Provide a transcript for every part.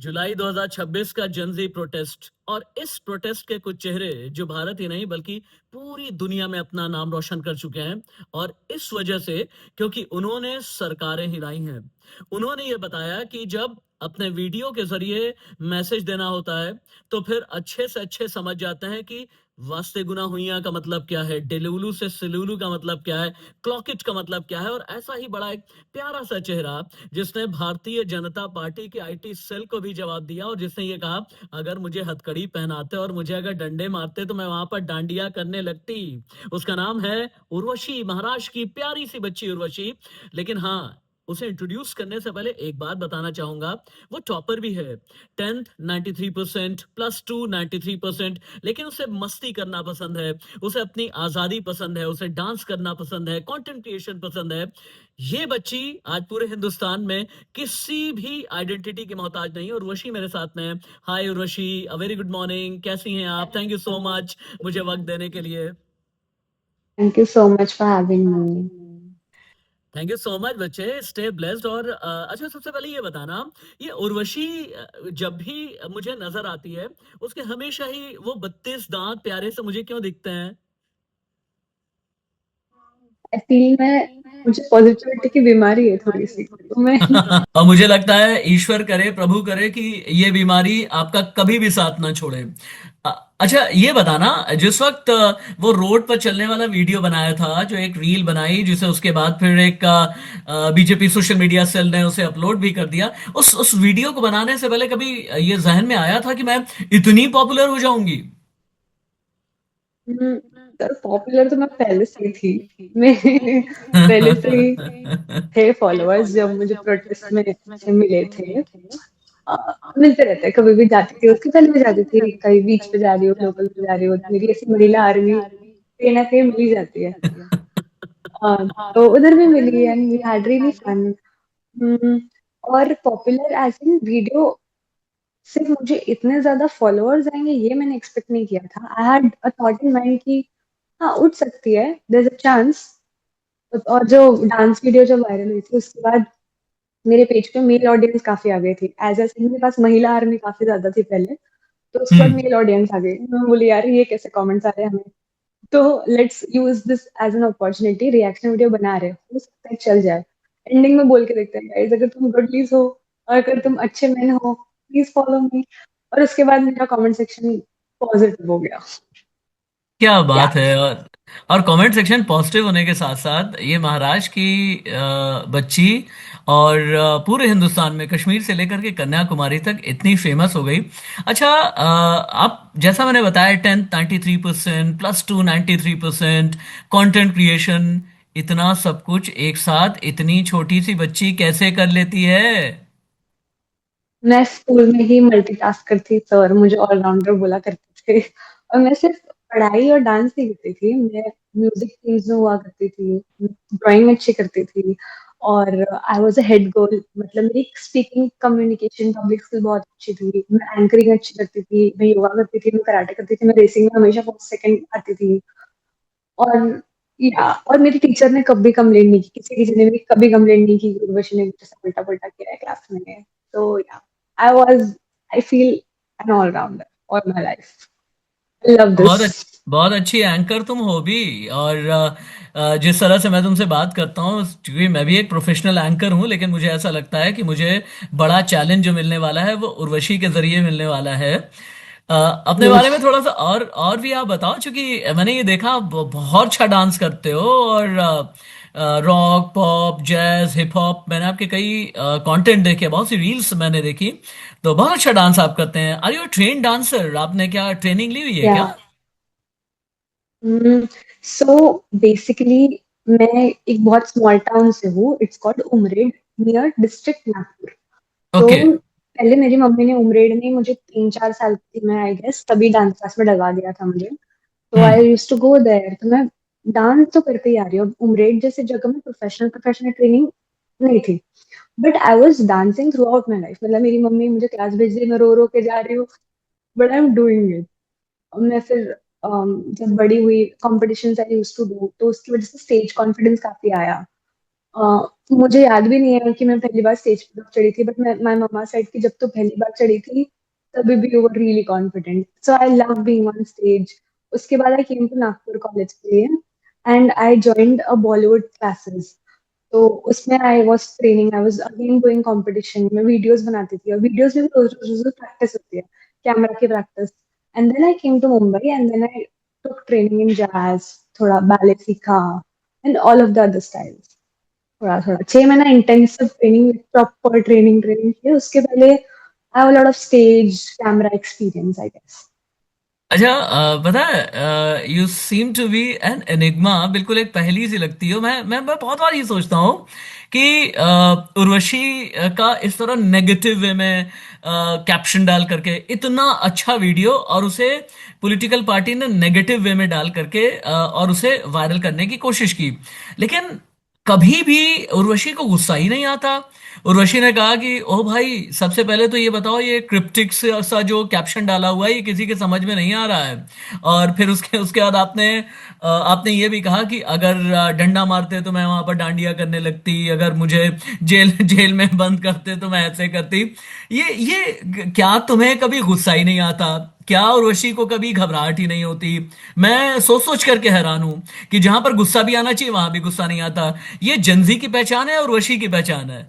जुलाई 2026 का Gen Z protest और इस प्रोटेस्ट के कुछ चेहरे जो भारत ही नहीं बल्कि पूरी दुनिया में अपना नाम रोशन कर चुके हैं। और इस वजह से, क्योंकि उन्होंने सरकारें हिलाई हैं। उन्होंने ये बताया कि जब अपने वीडियो के जरिए मैसेज देना होता है तो फिर अच्छे से अच्छे समझ जाते हैं कि वास्ते गुना हुइया का मतलब क्या है, डेलुलू से सिलुलू का मतलब क्या है, क्लॉकिट का मतलब क्या है। और ऐसा ही बड़ा एक प्यारा सा चेहरा जिसने भारतीय जनता पार्टी के आईटी सेल को भी जवाब दिया और जिसने ये कहा, अगर मुझे हथकड़ी पहनाते और मुझे अगर डंडे मारते तो मैं वहां पर डांडिया करने लगती। उसका नाम है उर्वशी, महाराष्ट्र की प्यारी सी बच्ची उर्वशी। लेकिन हाँ, उसे इंट्रोड्यूस करने से पहले एक बात बताना चाहूंगा, वो टॉपर भी है। 10th 93%, +2 93%। लेकिन उसे मस्ती करना पसंद है, उसे अपनी आजादी पसंद है, उसे डांस करना पसंद है, कंटेंट क्रिएशन पसंद है। ये बच्ची आज पूरे हिंदुस्तान में किसी भी आइडेंटिटी की मोहताज नहीं है। उर्वशी मेरे साथ में है। Hi Urvashi, a very good morning, कैसी हैं आप? थैंक यू सो मच मुझे वक्त देने के लिए। Thank you so much for having me. Thank you so much बच्चे, स्टे ब्लेस्ड। और अच्छा, सबसे पहले ये बताना, ये उर्वशी जब भी मुझे नजर आती है, उसके हमेशा ही वो 32 दांत प्यारे से मुझे क्यों दिखते हैं? I feel मैं मुझे पॉजिटिविटी की बीमारी है थोड़ी सी, तो मैं और मुझे लगता है ईश्वर करे, प्रभु करे कि ये बीमारी आपका कभी भी साथ ना छोड़े। अच्छा, ये बताना, जिस वक्त वो रोड पर चलने वाला वीडियो बनाया था, जो एक रील बनाई जिसे उसके बाद फिर एक बीजेपी सोशल मीडिया सेल ने उसे अपलोड भी कर दिया, उस वीडियो को बनाने से पहले कभी ये जहन में आया था कि मैं इतनी पॉपुलर हो जाऊंगी? सर पॉपुलर तो मैं पहले से ही थी। मैं पहले से ही थे फॉलोअर्स जब मुझे प्रोटेस्ट में से मिले थे। अ, मिलते रहते हैं, कभी भी जाती थी, उसके पहले भी जाती थी, कहीं बीच पे जा रही हो, लोकल पे जा रही हो, तो मेरी ऐसी महिला आर्मी कहीं ना कहीं मिल ही जाती है। तो उधर भी मिली and we had really fun. और पॉपुलर एज इन वीडियो, सिर्फ मुझे इतने ज्यादा फॉलोअर्स आएंगे ये मैंने एक्सपेक्ट नहीं किया था। I had a thought in mind कि हाँ उठ सकती है, देयर इज अ चांस। और जो डांस वीडियो जब वायरल हुई थी उसके बाद मेरे पेज पे मेल ऑडियंस काफी आ गई थी। एज एस मेरे पास महिला आर्मी काफी ज्यादा थी पहले, तो उसके बाद हम्म। मेल ऑडियंस आ गई। मैं बोली यार ये कैसे कमेंट्स आ रहे हैं हमें, तो let's use this as an opportunity, reaction video बना रहे हो सकता है चल जाए। एंडिंग में बोल के देखते हैं गाइस, अगर तुम गुडलीज हो और अगर तुम अच्छे मैन हो प्लीज फॉलो मी। और उसके बाद मेरा कमेंट सेक्शन पॉजिटिव हो गया। क्या या बात है। और कमेंट सेक्शन पॉजिटिव होने के साथ साथ ये महाराष्ट्र की बच्ची और पूरे हिंदुस्तान में कश्मीर से लेकर के कन्याकुमारी तक इतनी फेमस हो गई। अच्छा, आप जैसा मैंने बताया, 10th 93%, +2 93%, कंटेंट क्रिएशन, इतना सब कुछ एक साथ इतनी छोटी सी बच्ची कैसे कर लेती है? मैं स्कूल में ही मल्टीटास्क करती सर, मुझे ऑलराउंडर बोला करते थे। और मैं सिर्फ पढ़ाई और डांस नहीं करती थी, मैं म्यूजिक टीम्स में हुआ करती थी, ड्राइंग अच्छी करती थी। और आई वाज अ हेड गर्ल, मतलब मेरी स्पीकिंग कम्युनिकेशन पब्लिक स्किल बहुत अच्छी थी। मैं एंकरिंग अच्छी करती थी, मैं योगा करती थी, मैं कराटे करती थी, मैं रेसिंग में हमेशा फर्स्ट सेकंड आती थी। और या और मेरी टीचर ने कभी कंप्लेंट नहीं की, किसी टीचर ने भी कभी कंप्लेंट नहीं की कि उर्वशी ने मुझसे उल्टा पुल्टा किया है क्लास में। तो yeah I was, I feel an allrounder all my life. I love this. बहुत अच्छी एंकर तुम हो भी। और जिस तरह से मैं तुमसे बात करता हूँ, क्योंकि मैं भी एक प्रोफेशनल एंकर हूँ, लेकिन मुझे ऐसा लगता है कि मुझे बड़ा चैलेंज जो मिलने वाला है वो उर्वशी के जरिए मिलने वाला है। अपने बारे में थोड़ा सा और भी आप बताओ, क्योंकि मैंने ये देखा आप बहुत अच्छा डांस करते हो। और rock, pop, jazz, hip hop, मैंने आपके कई कंटेंट देखे, बहुत सी रील्स मैंने देखी। तो बहुत अच्छा डांस आप करते हैं। Are you train dancer? आपने क्या ट्रेनिंग ली हुई है या क्या? सो बेसिकली मैं एक बहुत स्मॉल टाउन से हूँ, it's called Umred, near district Nagpur. तो ओके। पहले मेरी मम्मी ने उमरेड में मुझे 3-4 साल की थी मैं आई गेस, तभी डांस क्लास में डलवा दिया था मुझे। तो आई हम्म। यूज टू गो देयर, तो मैं डांस तो करते ही आ रही हूँ। उमरेड जैसे जगह में प्रोफेशनल प्रोफेशनल ट्रेनिंग नहीं थी, but I was dancing through out my life. मतलब मेरी मम्मी मुझे क्लास भेज रही है, मैं रो रो के जा रही हूँ, but I am doing it. मैं फिर जब बड़ी हुई competition I use to do, तो उसकी वजह से स्टेज कॉन्फिडेंस काफी आया। अ, मुझे याद भी नहीं है कि मैं पहली बार स्टेज पर चढ़ी थी, बट मैं माय मम्मा सेड कि जब तू पहली बार चढ़ी थी तभी भी you were really confident, so I love being on stage. उसके बाद आई केम टू नागपुर कॉलेज के लिए and I joined a Bollywood classes. तो उसमें I was training, I was again going competition में, वीडियोस बनाती थी और वीडियोस में भी रोज रोज प्रैक्टिस होती है, कैमरा की practice. And then I came to Mumbai and then I took training in jazz, थोड़ा बैले सीखा and all of the other styles. थोड़ा थोड़ा 6 महीना intensive training, proper training training की। उसके पहले I have a lot of stage camera experience I guess. अच्छा, पता है, you seem to be an enigma, बिल्कुल एक पहेली सी लगती हो। मैं बहुत बार ये सोचता हूँ कि उर्वशी का इस तरह नेगेटिव वे में कैप्शन डाल करके इतना अच्छा वीडियो, और उसे पॉलिटिकल पार्टी ने नेगेटिव वे में डाल करके और उसे वायरल करने की कोशिश की, लेकिन कभी भी उर्वशी को गुस्सा ही नहीं आता। उर्वशी ने कहा कि ओ भाई, सबसे पहले तो ये बताओ, ये क्रिप्टिक सा जो कैप्शन डाला हुआ है ये किसी के समझ में नहीं आ रहा है। और फिर उसके उसके बाद आपने ये भी कहा कि अगर डंडा मारते तो मैं वहां पर डांडिया करने लगती, अगर मुझे जेल जेल में बंद करते तो मैं ऐसे करती। ये क्या तुम्हें कभी गुस्सा ही नहीं आता? क्या उर्वशी को कभी घबराहट ही नहीं होती? मैं सोच सोच करके हैरान हूं कि जहां पर गुस्सा भी आना चाहिए वहां भी गुस्सा नहीं आता। ये जंजी की पहचान है और उर्वशी की पहचान है।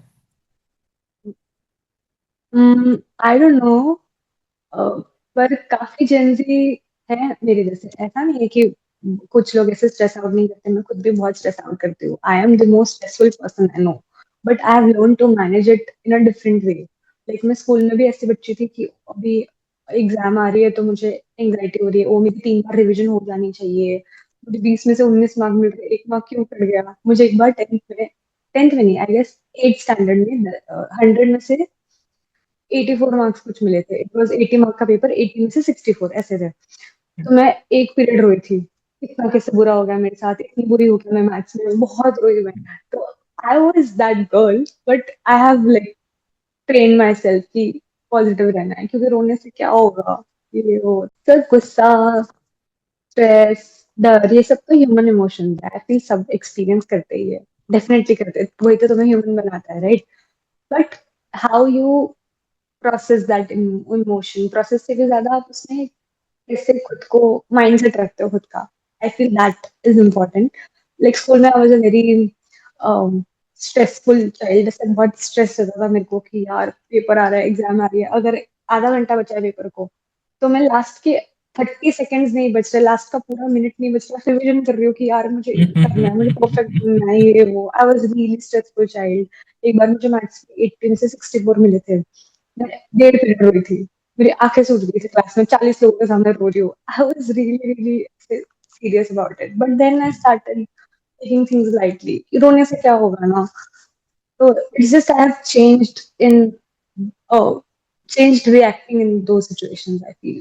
आई डोंट नो, पर काफी जेंजी है मेरे जैसे। ऐसा नहीं है कि कुछ लोग ऐसे स्ट्रेस आउट नहीं करते, मैं खुद भी बहुत स्ट्रेस आउट करती हूँ। I am the most stressful person I know, but I have learn to manage it in a different way. Like मैं स्कूल में भी ऐसी बच्ची थी कि अभी एग्जाम आ रही है तो मुझे एंग्जाइटी हो रही है, ओ मेरी 3 बार रिवीजन हो जानी चाहिए, मुझे 20 में से 19 मार्क मिल रहे, एक मार्क क्यों कट गया। मुझे एक बार टेंथ में नहीं, आई गेस 8 स्टैंडर्ड में 100 में से 84 मार्क्स कुछ मिले थे। इट वॉज 80 मार्क का पेपर, 80 में से 64 ऐसे थे। तो मैं एक पीरियड रोई थी, इतना कैसे बुरा हो गया मेरे साथ, इतनी बुरी हो गया मैं मैथ्स में, बहुत रोई मैं। तो I was that girl, but I have like train my self कि पॉजिटिव रहना है, क्योंकि रोने से क्या होगा। ये वो सब गुस्सा, स्ट्रेस, डर, ये सब तो ह्यूमन इमोशंस है, आई फील सब एक्सपीरियंस करते ही है, डेफिनेटली करते हैं, वही तो तुम्हें ह्यूमन बनाता है, right? But how you process that emotion, process से भी ज्यादा आप उसमें कैसे खुद को माइंडसेट रखते हो खुद का, I feel that is important. Like school में I was a very stressful child, जैसे बहुत स्ट्रेस होता था मेरे को कि यार पेपर आ रहा है, एग्जाम आ रही है, अगर आधा घंटा बचा है पेपर को तो मैं लास्ट के 30 सेकेंड्स नहीं बच रहे, लास्ट का पूरा मिनट नहीं बच रहा, रिविजन कर रही हूँ कि यार मुझे करना है, मुझे परफेक्ट बनना है, ये वो। आई वाज रियली स्ट्रेसफुल चाइल्ड। एक बार मुझे मैथ्स में 80 में से 64 मिले थे, मैं 1.5 पीरियड रोई थी, मेरी आंखें सूज गई थी, क्लास में 40 लोगों के सामने रो रही हूँ। I was really really serious about it, but then I started taking things lightly. रोने से क्या होगा ना। तो it's just I have changed in changed reacting in those situations, I feel.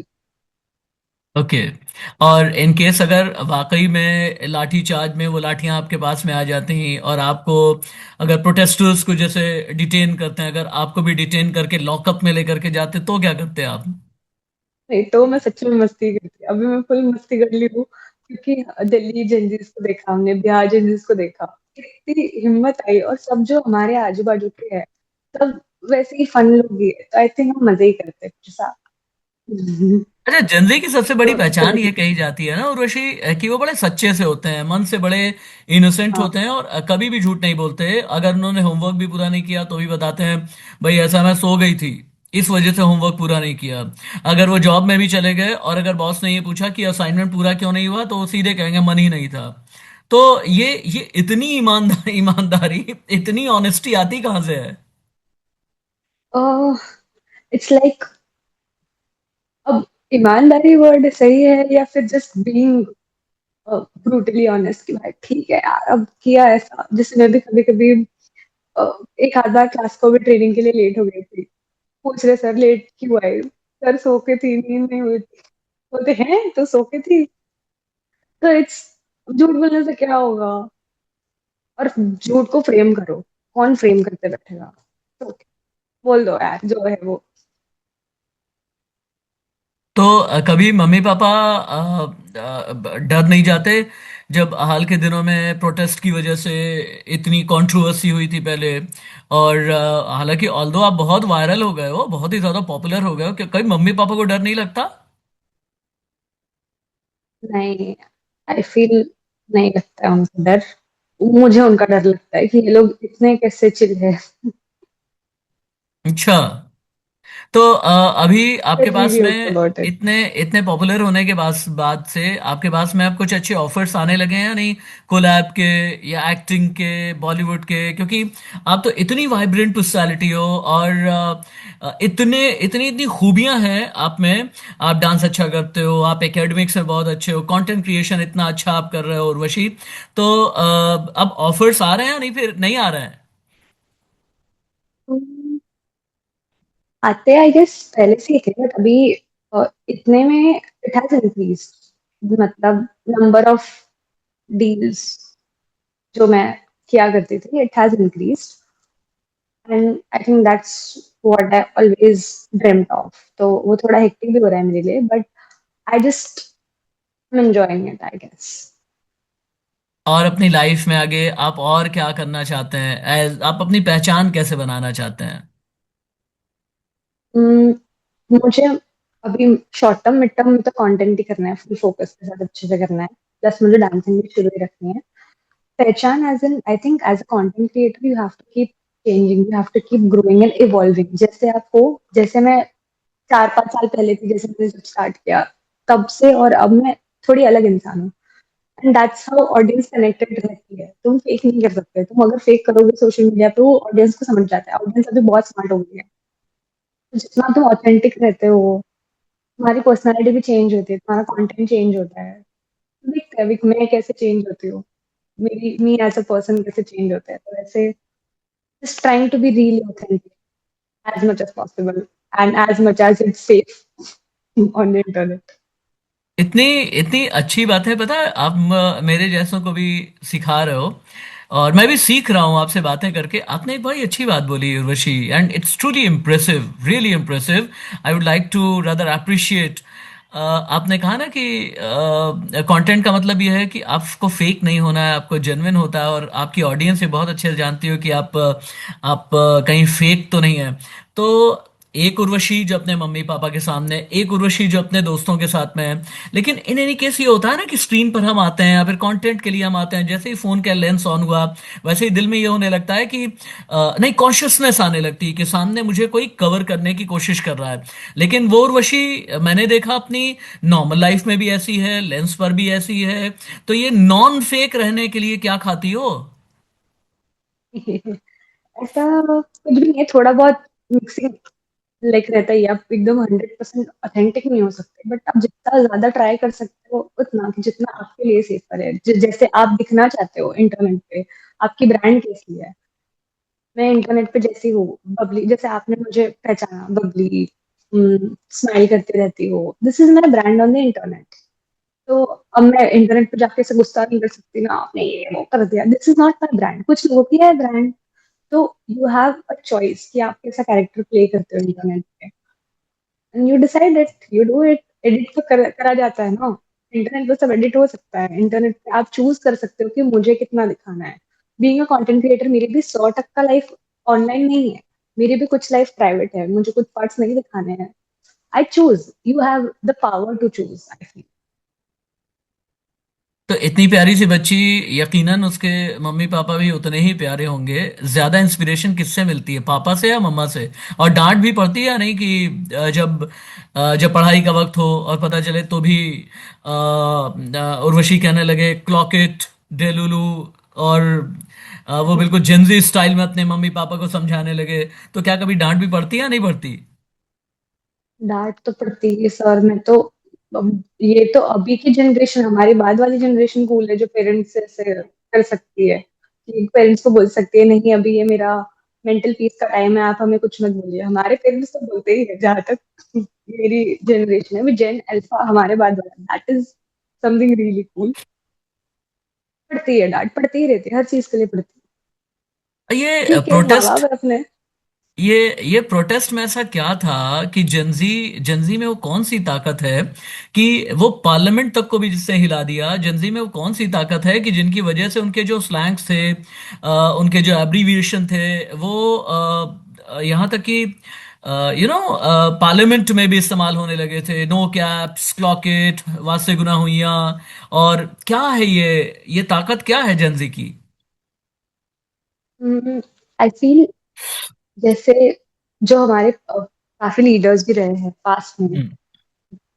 Okay. और इन केस अगर वाकई में लाठी चार्ज में वो लाठियां आपके पास में आ जाती हैं और आपको, अगर प्रोटेस्टर्स को जैसे डिटेन करते हैं, अगर आपको भी डिटेन करके लॉकअप में लेकर के जाते तो क्या करते आप? नहीं तो मैं सच में मस्ती करती, अभी मैं फुल मस्ती कर ली हूँ, क्योंकि दिल्ली जेंजीज को देखा हमने, बिहार जेंजीज को देखा, कितनी हिम्मत आई, और सब जो हमारे आजू बाजू के हैं सब वैसे ही फन लोग ही है, तो आई थिंक हम मजे ही करते हैं कुछ सा। अच्छा, जनजी की सबसे बड़ी तो पहचान ये कही जाती है ना उर्वशी, कि वो बड़े सच्चे से होते हैं, मन से बड़े इनोसेंट हाँ। होते हैं, और कभी भी झूठ नहीं बोलते। अगर उन्होंने होमवर्क भी पूरा नहीं किया तो भी बताते हैं, भाई ऐसा मैं सो गई थी, इस वजह से होमवर्क पूरा नहीं किया। अगर वो जॉब में भी चले गए और अगर बॉस ने ये पूछा कि असाइनमेंट पूरा क्यों नहीं हुआ, तो वो सीधे कहेंगे मन ही नहीं था। तो ये इतनी ईमानदारी ईमानदारी, इतनी ऑनेस्टी आती कहाँ से है? इट्स लाइक, अब ईमानदारी वर्ड सही है या फिर जस्ट बीइंग ब्रूटली ऑनेस्ट कि भाई ठीक है यार, अब किया ऐसा। जैसे मैं भी कभी कभी एक आध बार क्लास को भी ट्रेनिंग के लिए लेट हो गई थी, पूछ रहे सर लेट क्यों आई, सर सो के थी, नींद नहीं हुई थी। बोलते हैं तो सो के थी। तो इट्स, झूठ बोलने से क्या होगा, और झूठ को फ्रेम करो, कौन फ्रेम करते बैठेगा। तो बोल दो यार जो है वो। तो कभी मम्मी पापा डर नहीं जाते जब हाल के दिनों में प्रोटेस्ट की वजह से इतनी कंट्रोवर्सी हुई थी पहले। और हालांकि ऑल्दो आप बहुत वायरल हो गए हो, बहुत ही ज्यादा पॉपुलर हो गए हो, क्या कभी मम्मी पापा को डर नहीं लगता? नहीं, आई फील नहीं लगता है उनको डर। मुझे उनका डर लगता है कि ये लोग इतने कैसे चिल है। अच्छा। तो अभी आपके पास रियली ओके में अबाउट इट। इतने इतने पॉपुलर होने के बाद से आपके पास में अब कुछ अच्छे ऑफर्स आने लगे हैं या नहीं? कोलैब के या एक्टिंग के, बॉलीवुड के? क्योंकि आप तो इतनी वाइब्रेंट पर्सनालिटी हो, और इतने इतनी इतनी खूबियां हैं आप में। आप डांस अच्छा करते हो, आप एकेडमिक्स में बहुत अच्छे हो, कंटेंट क्रिएशन इतना अच्छा आप कर रहे हो उर्वशी। तो अब ऑफर्स आ रहे हैं या नहीं, फिर नहीं आ रहे हैं? आते आई गेस पहले से ही थे, बट अभी इतने में इट हैज इंक्रीज, मतलब नंबर ऑफ डील्स जो मैं किया करती थी, it has increase. And I think that's what I always dreamed of. तो वो थोड़ा हेक्टिक भी हो रहा है मेरे लिए, but I just am enjoying it I guess. और अपनी लाइफ में आगे आप और क्या करना चाहते हैं? आप अपनी पहचान कैसे बनाना चाहते हैं? मुझे अभी शॉर्ट टर्म मिड टर्म में तो कंटेंट ही करना है, फुल फोकस के साथ अच्छे से करना है। प्लस मुझे डांसिंग भी शुरू ही रखनी है। पहचान as an, I think as a content creator you have to keep changing, you have to keep growing and evolving. जैसे आप हो, जैसे मैं 4-5 साल पहले थी, जैसे मैंने जब स्टार्ट किया, तब से और अब मैं थोड़ी अलग इंसान हूँ। And that's how audience connected रहती है। तुम फेक नहीं कर सकते। तुम अगर फेक करोगे सोशल मीडिया पे, वो ऑडियंस को समझ जाता है। ऑडियंस अभी बहुत स्मार्ट हो गई है। तो जितना तुम ऑथेंटिक रहते हो, तुम्हारी पर्सनालिटी भी चेंज होती है, तुम्हारा कंटेंट चेंज होता है। देखते हैं अभी मैं कैसे चेंज होती हूँ, मेरी मी एज अ पर्सन कैसे चेंज होता है। तो वैसे just trying to be really authentic as much as possible and as much as it's safe on the internet. इतनी इतनी अच्छी बात है, पता है आप मेरे जैसों को भी सिखा रहे हो, और मैं भी सीख रहा हूँ आपसे बातें करके। आपने एक बड़ी अच्छी बात बोली Urvashi, and it's truly impressive, really impressive. I would like to rather appreciate. आपने कहा ना कि कंटेंट का मतलब यह है कि आपको फेक नहीं होना है, आपको जेन्युइन होता है, और आपकी ऑडियंस भी बहुत अच्छे से जानती हो कि आप कहीं फेक तो नहीं है। तो एक उर्वशी जो अपने मम्मी पापा के सामने, एक उर्वशी जो अपने दोस्तों के साथ में है। लेकिन इन एनी केस ये होता है ना कि स्क्रीन पर हम आते हैं या फिर कंटेंट के लिए हम आते हैं, जैसे ही फोन का लेंस ऑन हुआ, वैसे ही दिल में ये होने लगता है कि नहीं, कॉन्शियसनेस आने लगती है कि सामने मुझे कोई कवर करने की कोशिश कर रहा है। लेकिन वो उर्वशी मैंने देखा अपनी नॉर्मल लाइफ में भी ऐसी है, लेंस पर भी ऐसी है। तो ये नॉन फेक रहने के लिए क्या खाती हो? ऐसा कुछ भी नहीं है, थोड़ा बहुत मिक्सिंग लाइक रहता ही है। आप एकदम 100% ऑथेंटिक नहीं हो सकते, बट आप जितना ज्यादा ट्राई कर सकते हो उतना, कि जितना आपके लिए सेफर है। जैसे आप दिखना चाहते हो इंटरनेट पे, आपकी ब्रांड कैसी है। मैं इंटरनेट पे जैसी हूँ, बबली, जैसे आपने मुझे पहचाना, बबली, स्माइल करती रहती हो, this is my brand on the internet. तो अब मैं इंटरनेट पे जाके से गुस्सा नहीं कर सकती ना, आपने ये वो कर दिया। This is not my brand. कुछ लोगों की है ब्रांड। तो यू हैव अ चॉइस कि आप कैसा कैरेक्टर प्ले करते हो इंटरनेट पे, and you decide it, you do it. Edit तो करा जाता है ना, इंटरनेट पे सब एडिट हो सकता है। इंटरनेट पे आप चूज कर सकते हो कि मुझे कितना दिखाना है। बीइंग अ कंटेंट क्रिएटर, मेरी भी 100% लाइफ ऑनलाइन नहीं है। मेरी भी कुछ लाइफ प्राइवेट है, मुझे कुछ पार्ट्स नहीं दिखाने हैं। I choose, you have the power to choose, I feel. तो इतनी प्यारी सी बच्ची, यकीनन उसके मम्मी पापा भी उतने ही प्यारे होंगे। ज्यादा इंस्पिरेशन किससे मिलती है, पापा से या मम्मा से? और डांट भी पड़ती है या नहीं कि जब पढ़ाई का वक्त हो और पता चले तो भी उर्वशी कहने लगे क्लॉक इट डेलुलु, और वो बिल्कुल जेंजी स्टाइल में अपने मम्मी पापा को समझाने लगे, तो क्या कभी डांट भी पड़ती है या नहीं पड़ती? डांट तो पड़ती है सर। मैं तो ये तो अभी की जनरेशन, हमारी बाद वाली जनरेशन कूल है, जो पेरेंट्स से कर सकती है, कि पेरेंट्स को बोल सकती है नहीं अभी ये मेरा मेंटल पीस का टाइम है, आप हमें कुछ मत बोलिए। हमारे पेरेंट्स तो बोलते ही है, जहां तक मेरी जनरेशन है, जेन अल्फा हमारे बाद वाला, that is something really cool. पड़ती है डांट, पड़ती ही रहती है, हर चीज के लिए पड़ती है। ये ठीक है, माँ प्रोटेस्ट बाप है अपने। ये प्रोटेस्ट में ऐसा क्या था कि जंजी में वो कौन सी ताकत है कि वो पार्लियामेंट तक को भी जिससे हिला दिया? जंजी में वो कौन सी ताकत है कि जिनकी वजह से उनके जो स्लैंग्स थे, उनके जो एब्रीविएशन थे, वो यहाँ तक कि पार्लियामेंट में भी इस्तेमाल होने लगे थे? नो कैप्स, क्लॉक इट, वासे गुना हुइयां। और क्या है ये ताकत क्या है जंजी की? आई फील जैसे जो हमारे काफी लीडर्स भी रहे हैं पास्ट में, हम्म।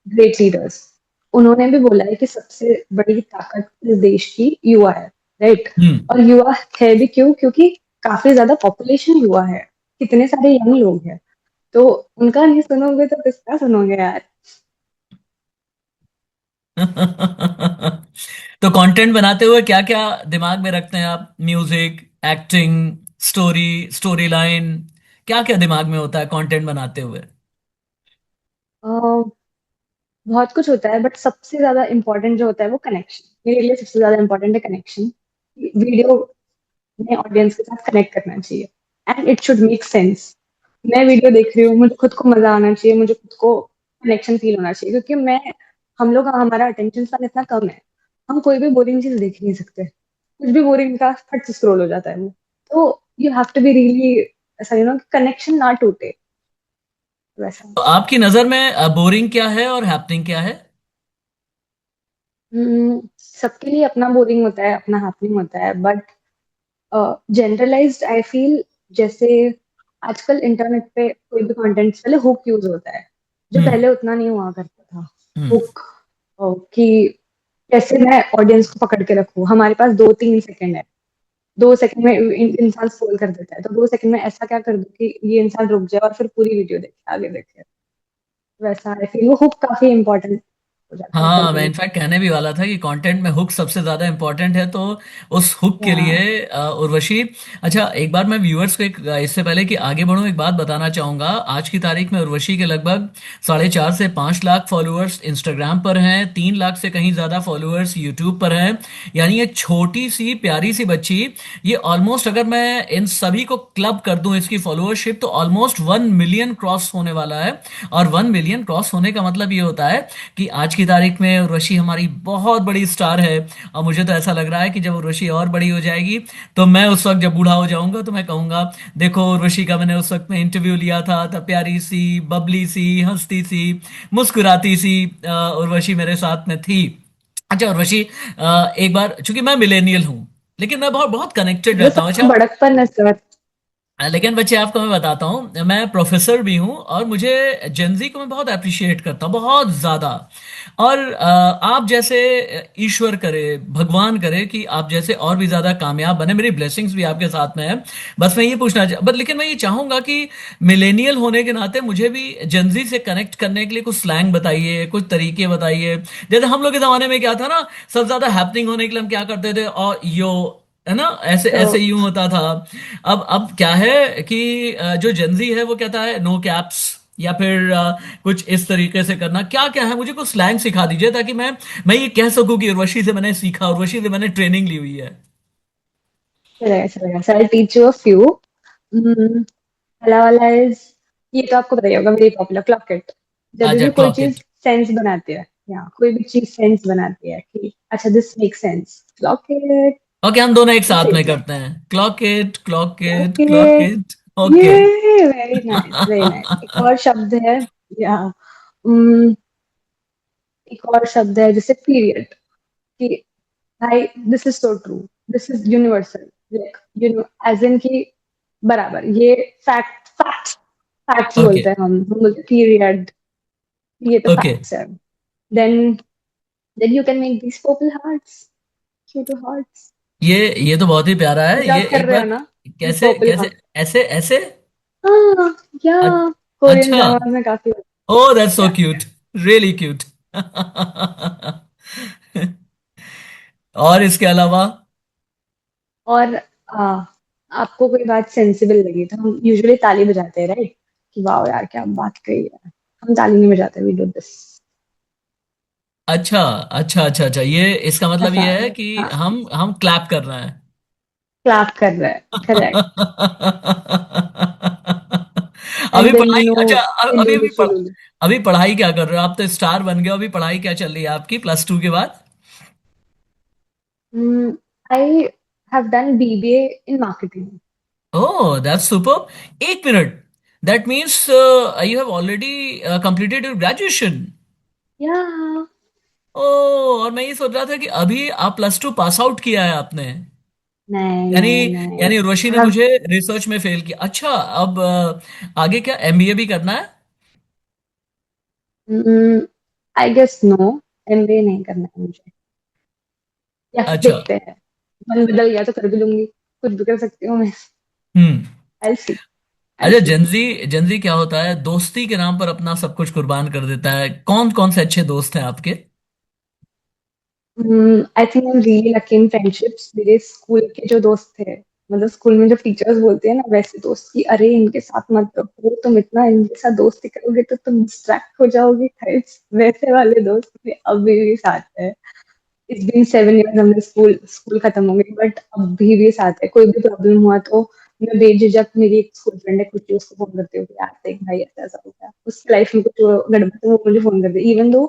ग्रेट लीडर्स, उन्होंने भी बोला है कि सबसे बड़ी ताकत इस देश की युवा है, राइट। हम्म। और युवा है भी क्यों? क्योंकि काफी ज्यादा पॉपुलेशन युवा है, कितने सारे यंग लोग हैं। तो उनका नहीं सुनोगे तो किसका सुनोगे यार। तो कंटेंट बनाते हुए क्या क्या दिमाग में रखते हैं आप? Music, acting, story, story line, क्या क्या दिमाग में होता है कंटेंट बनाते हुए? अह, बहुत कुछ होता है, बट सबसे ज्यादा इम्पोर्टेंट जो होता है वो कनेक्शन। मेरे लिए सबसे ज्यादा इम्पोर्टेंट है कनेक्शन। वीडियो में ऑडियंस के साथ कनेक्ट करना चाहिए, and it should make sense. मैं वीडियो देख रही हूँ, मुझे खुद को मजा आना चाहिए, मुझे खुद को कनेक्शन फील होना चाहिए, क्योंकि मैं हम लोग हमारा अटेंशन स्पैन इतना कम है, हम कोई भी बोरिंग चीज देख नहीं सकते। कुछ भी बोरिंग का फट से स्क्रॉल हो जाता है वो। तो you have to be really, ऐसा कनेक्शन ना टूटे, वैसा। तो आपकी नजर में बोरिंग क्या है और हैपनिंग क्या है? सबके लिए अपना बोरिंग होता है, अपना हैपनिंग होता है, बट जनरलाइज्ड आई फील, जैसे आजकल इंटरनेट पे कोई भी कंटेंट, पहले हुक यूज होता है, जो हम्म। पहले उतना नहीं हुआ करता था। हम्म। हुक, कि कैसे मैं ऑडियंस को पकड़ के रखूं। हमारे पास 2-3 सेकंड है, 2 सेकंड में इंसान स्क्रॉल कर देता है, तो 2 सेकंड में ऐसा क्या कर दूं कि ये इंसान रुक जाए और फिर पूरी वीडियो देखे, आगे देखे। वैसा आई फील वो हुक काफी इंपॉर्टेंट हो जाता है हाँ, मैं कंटेंट। इनफैक्ट कहने भी वाला था कि कंटेंट में हुक सबसे ज्यादा इंपॉर्टेंट है, तो उस हुक के या लिए उर्वशी, अच्छा एक बार मैं व्यूअर्स को इससे पहले कि आगे बढ़ूं एक बात बताना चाहूंगा। आज की तारीख में उर्वशी के लगभग 4.5 से 5 लाख फॉलोअर्स इंस्टाग्राम पर हैं, 3 लाख से कहीं ज्यादा फॉलोअर्स यूट्यूब पर हैं। यानी एक छोटी सी प्यारी सी बच्ची, ये ऑलमोस्ट, अगर मैं इन सभी को क्लब कर दूं इसकी फॉलोअरशिप, तो ऑलमोस्ट 1 मिलियन क्रॉस होने वाला है। और 1 मिलियन क्रॉस होने का मतलब ये होता है कि आज की तारीख में उर्वशी हमारी बहुत बड़ी स्टार है। और मुझे तो ऐसा लग रहा है कि जब उर्वशी और बड़ी हो जाएगी, तो मैं उस वक्त जब बूढ़ा हो जाऊंगा तो मैं कहूंगा, देखो उर्वशी का मैंने उस वक्त में इंटरव्यू लिया था, तब प्यारी सी, बबली सी, हंसती सी, मुस्कुराती सी उर्वशी मेरे साथ में थी। अच्छा उर्वशी, एक बार, चूंकि मैं मिलेनियल हूँ लेकिन मैं बहुत बहुत कनेक्टेड वो रहता हूँ। सबका अच्छा, बड़कपन है सर। लेकिन बच्चे आपको मैं बताता हूँ, मैं प्रोफेसर भी हूँ और मुझे जेंजी को मैं बहुत अप्रिशिएट करता हूँ, बहुत ज्यादा। और आप जैसे, ईश्वर करे, भगवान करे कि आप जैसे और भी ज्यादा कामयाब बने, मेरी ब्लेसिंग्स भी आपके साथ में है। बस मैं ये पूछना बट लेकिन मैं ये चाहूंगा कि मिलेनियल होने के नाते मुझे भी जेंजी से कनेक्ट करने के लिए कुछ स्लैंग बताइए, कुछ तरीके बताइए। जैसे हम लोग के जमाने में क्या था ना, सबसे ज्यादा हैपनिंग होने के लिए हम क्या करते थे, और यो, है ना, ऐसे तो ऐसे यूं होता था। अब क्या है कि जो जेंजी है वो कहता है नो कैप्स, या फिर कुछ इस तरीके से करना। क्या क्या है, मुझे कुछ स्लैंग सिखा दीजिए ताकि मैं ये कह सकूं कि उर्वशी से मैंने सीखा, उर्वशी से मैंने ट्रेनिंग ली हुई है। चलेगा चलेगा sir, I teach you a few. पहला वाला इज, ये तो आपको बताइए होगा, वेरी पॉपुलर, क्लॉक इट। जब अच्छा, भी कोई क्लॉक चीज इट। सेंस बनाती है, या कोई भी चीज सेंस बनाती है कि अच्छा this make sense, clock it. Okay, हम दोनों एक साथ में सिंपल, करते हैं, clock it, clock it, clock clock it. It. Okay. ये वेरी नाइस, वेरी नाइस। एक और शब्द है, या um, एक और शब्द है जैसे पीरियड, कि भाई this is so true, this is universal, like as in की बराबर, ये फैक्ट, फैक्ट्स ओके। बोलते हैं हम बोलते हैं पीरियड, ये तो ओके। फैक्ट्स है। Then then you can make these purple hearts, cute hearts. ये तो बहुत ही प्यारा है ये, लव कर एक रहे हो बार। ना, कैसे पर्पल कैसे? हार्ट। ऐसे ऐसे? हाँ, या अ- कोरियन अच्छा। ड्रामास में काफी होता ओ दैट्स सो है। Cute, really cute. और इसके अलावा? और आपको कोई बात सेंसिबल लगी तो हम यूजुअली ताली बजाते हैं, राइट, कि वाह यार क्या बात कही है। हम ताली नहीं बजाते, वी डू दिस, अच्छा, अच्छा, अच्छा, अच्छा, ये इसका मतलब ऐसा। ये है कि हाँ, हम क्लैप कर रहे हैं। क्लैप कर रहे हैं, करेक्ट। एंड अभी देन पढ़ाई, नो अच्छा इलुलु शुलुलु। अभी पढ़ाई क्या कर रहे हो? आप तो स्टार बन गए हो, अभी पढ़ाई क्या चल रही है आपकी +2 के बाद? I have done BBA in marketing. Oh that's super. एक minute, that means you have already completed your graduation. या ओह, और मैं ये सोच रहा था कि अभी आप +2 पास आउट किया है आपने। नहीं यानी नहीं नहीं। यानी उर्वशी ने हाँ। मुझे रिसर्च में फेल किया। अच्छा, अब आगे क्या एमबीए भी करना है? आई गेस नो, एमबीए नहीं करना है मुझे। या फिर अच्छा। देखते हैं, मन बदल गया तो कर भी लूंगी, कुछ भी कर सकती हूँ मैं। हम्म। आई सी। आई अच्छा, सी। जनजी क्या होता है, दोस्ती के नाम पर अपना सब कुछ कुर्बान कर देता है। कौन कौन से अच्छे दोस्त हैं आपके? I think I am really lucky in friendships. मेरे स्कूल के जो दोस्त थे, मतलब स्कूल में जो टीचर्स बोलते हैं ना वैसे दोस्त, कि अरे इनके साथ मत रहो, तुम इतना इनके साथ दोस्ती करोगे तो तुम डिस्ट्रैक्ट हो जाओगे टाइप्स, वैसे वाले दोस्त मेरे अभी भी साथ है। इट्स बीन 7 इयर्स, हमने स्कूल स्कूल खत्म हो गई बट अभी भी साथ है। कोई भी प्रॉब्लम हुआ तो मैं बेझिझक, मेरी एक स्कूल फ्रेंड है खुशी, उसको फोन करती हूँ कि यार देख भाई ऐसा ऐसा हो गया, उसकी लाइफ में कुछ गड़बड़ है, तो वो मुझे फोन कर दे। इवन दो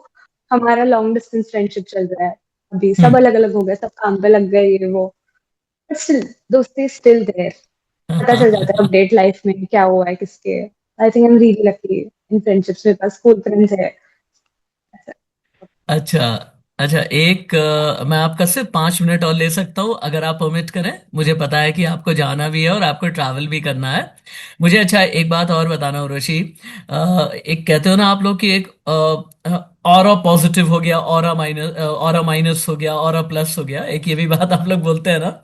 हमारा लॉन्ग डिस्टेंस फ्रेंडशिप चल रहा है, अभी सब हम्म। अलग अलग हो गए, सब काम पे लग गए ये वो, बट स्टिल दोस्ती स्टिल देयर। पता चल जाता है अपडेट लाइफ में क्या हुआ है किसके। I think I am really lucky in friendships, मेरे पास स्कूल फ्रेंड्स है ऐसा। अच्छा। अच्छा, एक मैं आपका सिर्फ 5 मिनट और ले सकता हूँ अगर आप परमिट करें। मुझे पता है कि आपको जाना भी है और आपको ट्रैवल भी करना है। मुझे अच्छा एक बात और बताना उर्वशी। एक कहते हो ना आप लोग कि एक ऑरा पॉजिटिव हो गया, ऑरा माइनस हो गया, ऑरा प्लस हो गया, एक ये भी बात आप लोग बोलते हैं ना?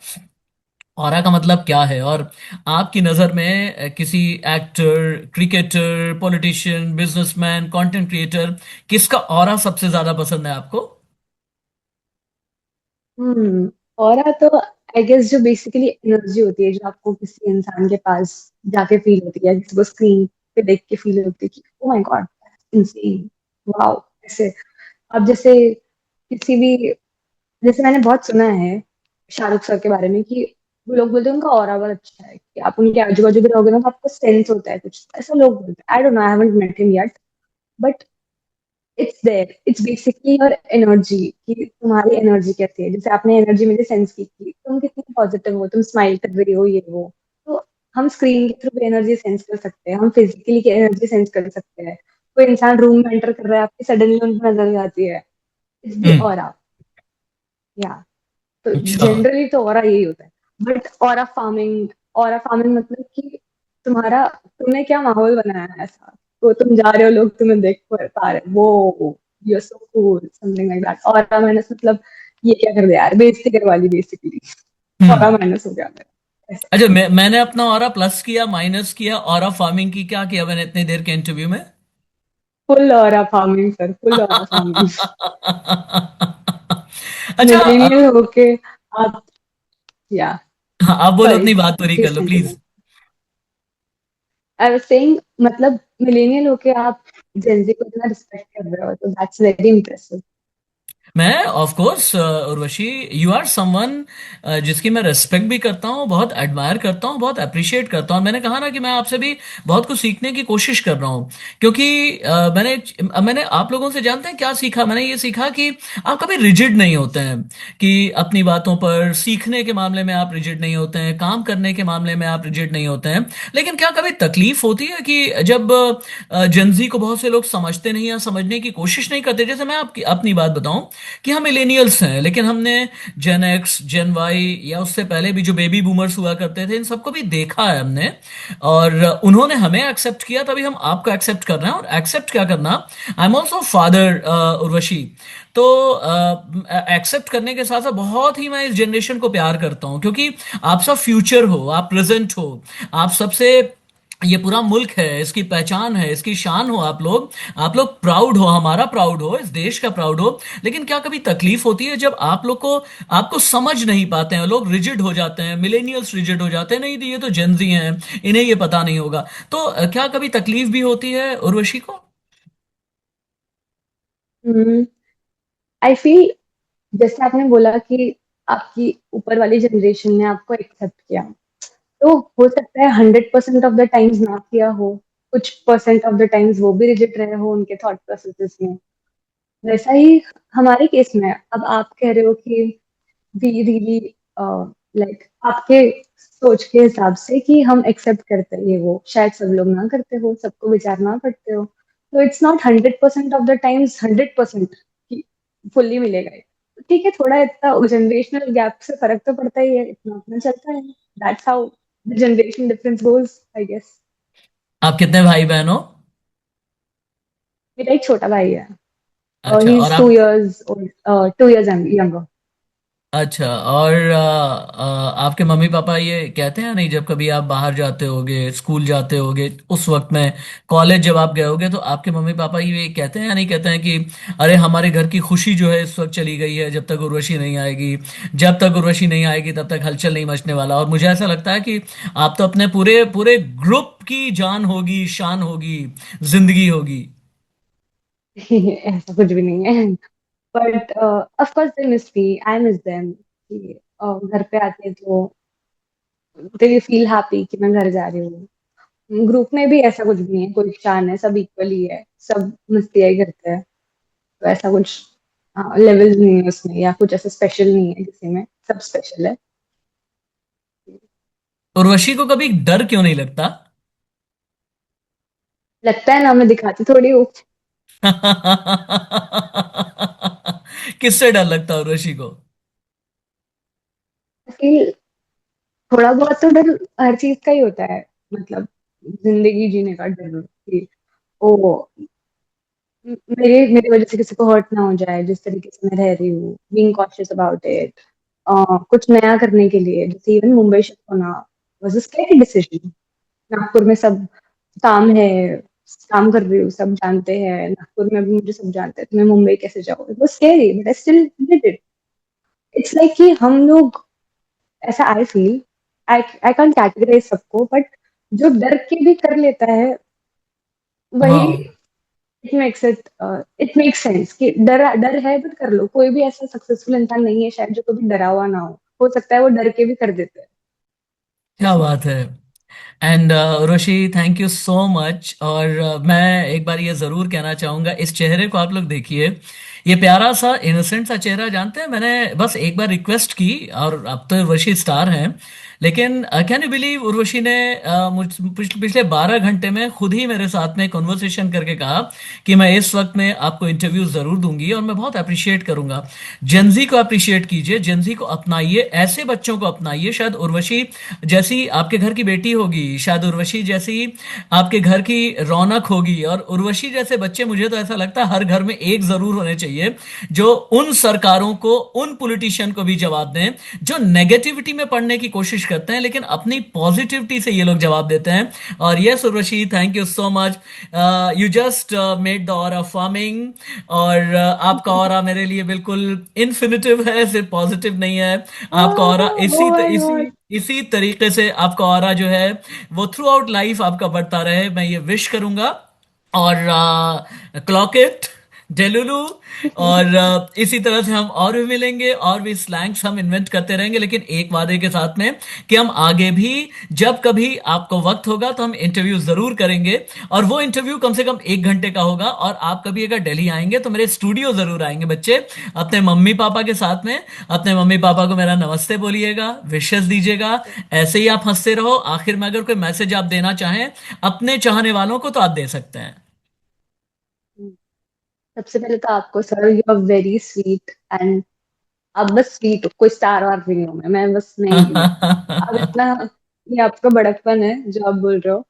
ऑरा का मतलब क्या है? और आपकी नजर में किसी actor, cricketer, politician, businessman, content creator, किसका ऑरा सबसे ज्यादा पसंद है आपको? हम्म। और तो आई गेस जो बेसिकली एनर्जी होती है जो आपको किसी इंसान के पास जाके फील होती है, किसी को स्क्रीन पे देख के फील होती है कि oh my God insane, wow. ऐसे अब जैसे किसी भी, जैसे मैंने बहुत सुना है शाहरुख सर के बारे में कि वो लोग बोलते हैं उनका ऑरा बहुत अच्छा है, कि आप उनके आजू बाजू भी रहोगे ना तो आपको सेंस होता है कुछ, ऐसा लोग बोलते हैं। I don't know, I haven't met him yet, but it's there, it's basically your energy, कि तुम्हारी एनर्जी कैसी है। जैसे आपने एनर्जी मुझे सेंस की थी, तुम कितनी पॉजिटिव हो, तुम स्माइल कर रही हो ये वो, तो हम स्क्रीन के थ्रू एनर्जी सेंस कर सकते हैं, हम फिजिकली की एनर्जी सेंस कर सकते हैं। कोई इंसान रूम में एंटर कर रहा है, आपकी सडनली उनको नजर आती है, इट्स दी हम्म। ऑरा। या तो अच्छा। जनरली तो ऑरा यही होता है। बट ऑरा फार्मिंग मतलब कि तुम्हारा, तुमने क्या माहौल बनाया है ऐसा, तो तुम जा रहे हो, लोग तुम्हें देख पा रहे हैं, वो you are so cool something like that. Aura minus मतलब ये क्या कर दिया यार, बेइज्जती करवा ली बेसिकली। Aura hmm. माइनस हो गया मेरा ऐसा। अच्छा, मैंने अपना ऑरा प्लस किया, माइनस किया, ऑरा फार्मिंग की, क्या किया मैंने इतनी देर के इंटरव्यू में? Full aura farming sir, full aura farming. अच्छा, मिलेनियल होके आप, या हाँ, आप बोलो, सॉरी अपनी बात पूरी कर please low continue. Please. I was saying मतलब मिलेनियल होके आप जेंजी को इतना रिस्पेक्ट कर रहे हो तो दैट्स वेरी इंप्रेसिव। मैं of course Urvashi, you are someone जिसकी मैं रेस्पेक्ट भी करता हूँ, बहुत एडमायर करता हूँ, बहुत अप्रिशिएट करता हूँ। मैंने कहा ना कि मैं आपसे भी बहुत कुछ सीखने की कोशिश कर रहा हूँ, क्योंकि मैंने आप लोगों से, जानते हैं क्या सीखा? मैंने ये सीखा कि आप कभी रिजिड नहीं होते हैं, कि अपनी बातों पर सीखने के मामले में आप रिजिड नहीं होते हैं, काम करने के मामले में आप रिजिड नहीं होते हैं। लेकिन क्या कभी तकलीफ होती है कि जब जनजी को बहुत से लोग समझते नहीं या समझने की कोशिश नहीं करते? जैसे मैं आपकी अपनी बात बताऊं कि हम मिलेनियल्स हैं, लेकिन हमने जेन एक्स, जेन वाई, या उससे पहले भी जो बेबी बूमर्स हुआ करते थे, इन सबको भी देखा है हमने। और उन्होंने हमें एक्सेप्ट किया, तभी हम आपको एक्सेप्ट कर रहे हैं। और एक्सेप्ट क्या करना, I am also father Urvashi. तो एक्सेप्ट करने के साथ साथ बहुत ही मैं इस जनरेशन को प्यार करता हूं, क्योंकि आप सब फ्यूचर हो, आप प्रेजेंट हो, आप सबसे, ये पूरा मुल्क है, इसकी पहचान है, इसकी शान हो आप लोग प्राउड हो, हमारा प्राउड हो, इस देश का प्राउड हो। लेकिन क्या कभी तकलीफ होती है जब आप लोग को, आपको समझ नहीं पाते हैं लोग, रिजिड हो जाते हैं, मिलेनियल्स रिजिड हो जाते हैं, नहीं ये तो जेंजी हैं, इन्हें ये पता नहीं होगा। तो क्या कभी तकलीफ भी होती है उर्वशी को? आई फील जैसे आपने बोला कि आपकी ऊपर वाली जनरेशन ने आपको एक्सेप्ट किया, तो हो सकता है 100% ऑफ द टाइम्स ना किया हो, कुछ परसेंट ऑफ द टाइम्स वो भी रिजिड रहे हो उनके थॉट प्रोसेसेस में। वैसा ही हमारे केस में है। अब आप कह रहे हो कि वी रियली लाइक आपके सोच के हिसाब से कि हम एक्सेप्ट करते हैं ये वो, शायद सब लोग ना करते हो, सबको विचारना पड़ते हो। तो it's not 100% of the times 100% fully मिलेगा ही। तो ठीक है, थोड़ा इतना जनरेशनल गैप से फर्क तो पड़ता ही है, इतना उतना चलता है। That's how the generation difference goes, I guess. आप कितने भाई बहन हो? मेरा एक छोटा भाई है, अच्छा, ही और इज आप? 2 years old, 2 years यंगर। अच्छा, और आपके मम्मी पापा ये कहते हैं नहीं, जब कभी आप बाहर जाते होगे, स्कूल जाते होगे उस वक्त में, कॉलेज जब आप गए होगे, तो आपके मम्मी पापा ये कहते हैं या नहीं कहते हैं कि अरे हमारे घर की खुशी जो है इस वक्त चली गई है, जब तक उर्वशी नहीं आएगी, जब तक उर्वशी नहीं आएगी तब तक हलचल नहीं मचने वाला? और मुझे ऐसा लगता है कि आप तो अपने पूरे पूरे ग्रुप की जान होगी, शान होगी, जिंदगी होगी। ऐसा कुछ भी नहीं है। But of course they miss me, I miss them. घर पे आते हैं तो दे फील हैप्पी कि मैं घर जा रही हूँ। ग्रुप में भी ऐसा कुछ भी नहीं है, कोई शान है, सब इक्वली है, सब मस्तियाँ ही करते हैं। तो ऐसा कुछ लेवल्स नहीं है उसमें, या कुछ ऐसा स्पेशल नहीं है किसी में, सब स्पेशल है। उर्वशी को कभी डर क्यों नहीं लगता? लगता है ना, मैं दिखाती थोड़ी हूँ। किससे डर लगता है उर्वशी को? फील थोड़ा बहुत तो डर हर चीज का ही होता है, मतलब जिंदगी जीने का डर कि ओ मेरे मेरी वजह से किसी को हर्ट ना हो जाए, जिस तरीके से मैं रह रही हूँ, बीइंग कॉशियस अबाउट इट। कुछ नया करने के लिए, जैसे इवन मुंबई शिफ्ट होना was a scary decision. Nagpur में सब काम है, काम कर रही हूँ, सब जानते हैं नागपुर में, अभी मुझे सब जानते हैं, तो मैं मुंबई कैसे जाऊँ? It was scary but I still did it. It's like कि हम लोग, ऐसा I feel, I can't categorise सबको, बट जो डर के भी कर लेता है वही, वाह। इट मेक्स सेंस कि डर डर है बट कर लो। कोई भी ऐसा सक्सेसफुल इंसान नहीं है शायद जो कभी डरा हुआ ना हो सकता है वो डर के भी कर देते हैं क्या ऐसा। बात है। And Roshi, thank you so much. और मैं एक बार ये जरूर कहना चाहूंगा, इस चेहरे को आप लोग देखिए, ये प्यारा सा इनोसेंट सा चेहरा। जानते हैं, मैंने बस एक बार रिक्वेस्ट की, और अब तो उर्वशी स्टार हैं, लेकिन कैन यू बिलीव, उर्वशी ने पिछले 12 घंटे में खुद ही मेरे साथ में कन्वर्सेशन करके कहा कि मैं इस वक्त में आपको इंटरव्यू जरूर दूंगी, और मैं बहुत अप्रिशिएट करूंगा। जेंजी को अप्रिशिएट कीजिए, जेंजी को अपनाइए, ऐसे बच्चों को अपनाइए। शायद उर्वशी जैसी आपके घर की बेटी होगी, शायद उर्वशी जैसी आपके घर की रौनक होगी, और उर्वशी जैसे बच्चे मुझे तो ऐसा लगता है हर घर में एक जरूर होने चाहिए, जो उन सरकारों को, उन पॉलिटिशियन को भी जवाब दें जो नेगेटिविटी में पढ़ने की कोशिश करते हैं, लेकिन अपनी पॉजिटिविटी से ये लोग जवाब देते हैं। और yes Urvashi, thank you so much. You just made the aura farming. और आपका ऑरा मेरे लिए बिल्कुल इन्फिनिटिव है, सिर्फ पॉजिटिव नहीं है। आपका ऑरा ओह माय गॉड। इसी तरीके से आपका ऑरा जो है वो थ्रू आउट लाइफ आपका बढ़ता रहे, मैं ये विश करूंगा। और क्लॉक इट डेलुलू। और इसी तरह से हम और भी मिलेंगे, और भी स्लैंग्स हम इन्वेंट करते रहेंगे, लेकिन एक वादे के साथ में कि हम आगे भी जब कभी आपको वक्त होगा तो हम इंटरव्यू जरूर करेंगे। और वो इंटरव्यू कम से कम 1 घंटे का होगा। और आप कभी अगर दिल्ली आएंगे तो मेरे स्टूडियो जरूर आएंगे बच्चे, अपने मम्मी पापा के साथ में। अपने मम्मी पापा को मेरा नमस्ते बोलिएगा, विशेष दीजिएगा। ऐसे ही आप हंसते रहो। आखिर में अगर कोई मैसेज आप देना चाहें अपने चाहने वालों को, तो आप दे सकते हैं। सबसे पहले तो आपको sir, you are very sweet and आप बस स्वीट हो, कोई स्टार वार भी नहीं हूँ मैं बस, मैं ही हूँ। आप इतना, ये आपका बड़कपन है जो आप बोल रहे हो,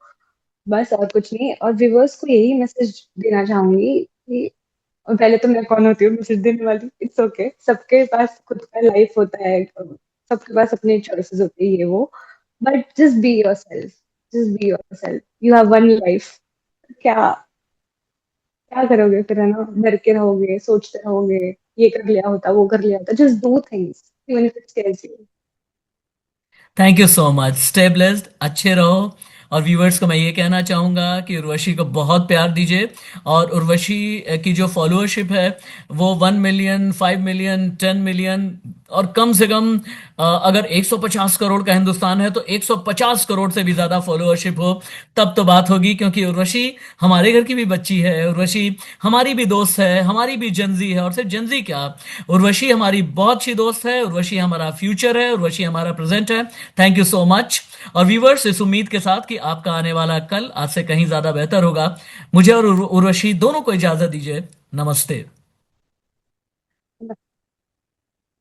बस और कुछ नहीं। और व्यूवर्स को यही मैसेज देना चाहूंगी कि, और पहले तो मैं कौन होती हूँ मैसेज देने वाली, इट्स ओके, सबके पास खुद का लाइफ होता है, सबके पास अपने चॉइसेस होती है, ये वो। But just be your self, just be your self, you have one life. क्या क्या करोगे फिर, है ना? डर के रहोगे, सोचते रहोगे, ये कर लिया होता, वो कर लिया होता। Just do things even if it scares you. Thank you so much. Stay blessed, अच्छे रहो। और व्यूअर्स को मैं ये कहना चाहूंगा कि उर्वशी को बहुत प्यार दीजिए। और उर्वशी की जो फॉलोअरशिप है वो 1 मिलियन, 5 मिलियन, 10 मिलियन, और कम से कम अगर 150 करोड़ का हिंदुस्तान है तो 150 करोड़ से भी ज्यादा फॉलोअरशिप हो, तब तो बात होगी। क्योंकि उर्वशी हमारे घर की भी बच्ची है, उर्वशी हमारी भी दोस्त है, हमारी भी जनजी है, और सिर्फ जनजी क्या, उर्वशी हमारी बहुत अच्छी दोस्त है, उर्वशी हमारा फ्यूचर है, उर्वशी हमारा प्रेजेंट है। Thank you so much. और व्यूवर्स, इस उम्मीद के साथ कि आपका आने वाला कल आज से कहीं ज्यादा बेहतर होगा, मुझे और उर्वशी दोनों को इजाजत दीजिए। नमस्ते।